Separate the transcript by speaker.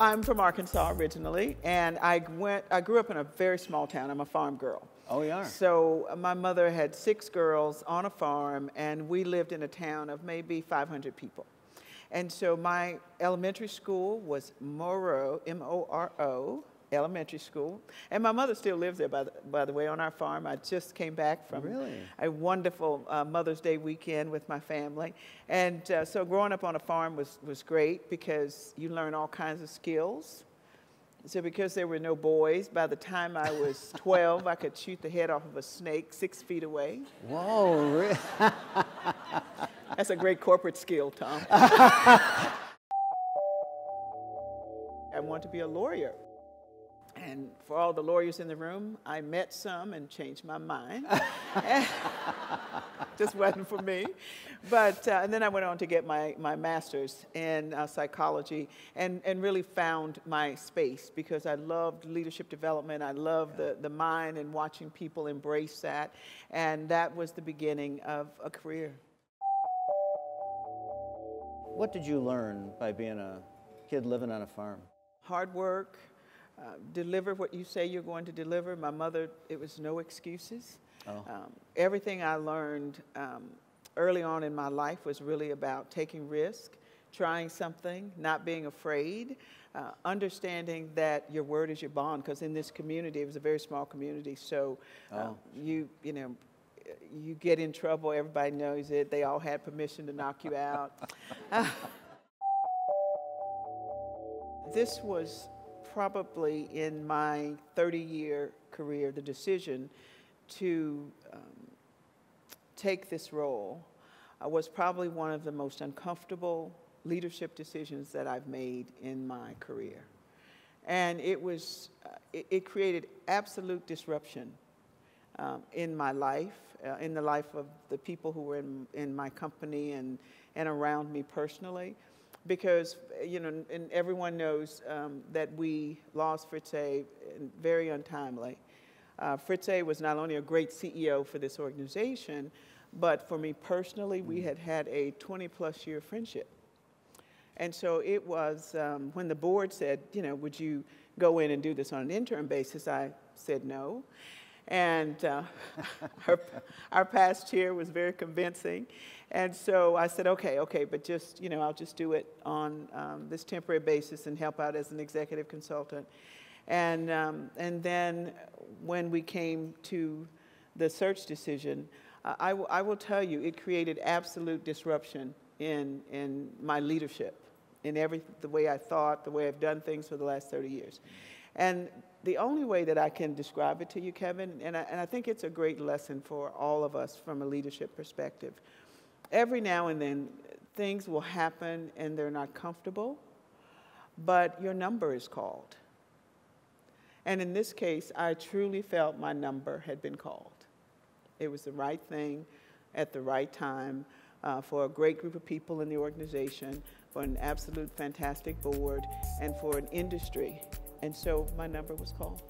Speaker 1: I'm from Arkansas originally, and I grew up in a very small town. I'm a farm girl.
Speaker 2: Oh, you are?
Speaker 1: So my mother had 6 girls on a farm, and we lived in a town of maybe 500 people. And so my elementary school was Moro, M-O-R-O, elementary school. And my mother still lives there, by the way, on our farm. I just came back from a wonderful Mother's Day weekend with my family. And so growing up on a farm was great because you learn all kinds of skills. So because there were no boys, by the time I was 12, I could shoot the head off of a snake 6 feet away.
Speaker 2: Whoa, really?
Speaker 1: That's a great corporate skill, Tom. I want to be a lawyer. And for all the lawyers in the room, I met some and changed my mind. Just wasn't for me. But and then I went on to get my master's in psychology and really found my space because I loved leadership development. I loved the mind and watching people embrace that. And that was the beginning of a career.
Speaker 2: What did you learn by being a kid living on a farm?
Speaker 1: Hard work. Deliver what you say you're going to deliver. My mother, it was no excuses.
Speaker 2: Oh.
Speaker 1: Everything I learned early on in my life was really about taking risk, trying something, not being afraid, understanding that your word is your bond, because in this community, it was a very small community, so you get in trouble, everybody knows it, they all had permission to knock you out. This was probably in my 30-year career, the decision to take this role was probably one of the most uncomfortable leadership decisions that I've made in my career. And it was, it created absolute disruption in my life, in the life of the people who were in my company and around me personally. Because, you know, and everyone knows that we lost Fritz-A very untimely. Fritz-A was not only a great CEO for this organization, but for me personally, we had had a 20-plus year friendship. And so it was, when the board said, you know, would you go in and do this on an interim basis, I said no. And our past chair was very convincing. And so I said, okay, but just, you know, I'll just do it on this temporary basis and help out as an executive consultant. And then when we came to the search decision, I will tell you, it created absolute disruption in my leadership, in the way I thought, the way I've done things for the last 30 years. And the only way that I can describe it to you, Kevin, and I think it's a great lesson for all of us from a leadership perspective. Every now and then, things will happen and they're not comfortable, but your number is called. And in this case, I truly felt my number had been called. It was the right thing at the right time for a great group of people in the organization, for an absolute fantastic board, and for an industry. And so my number was called.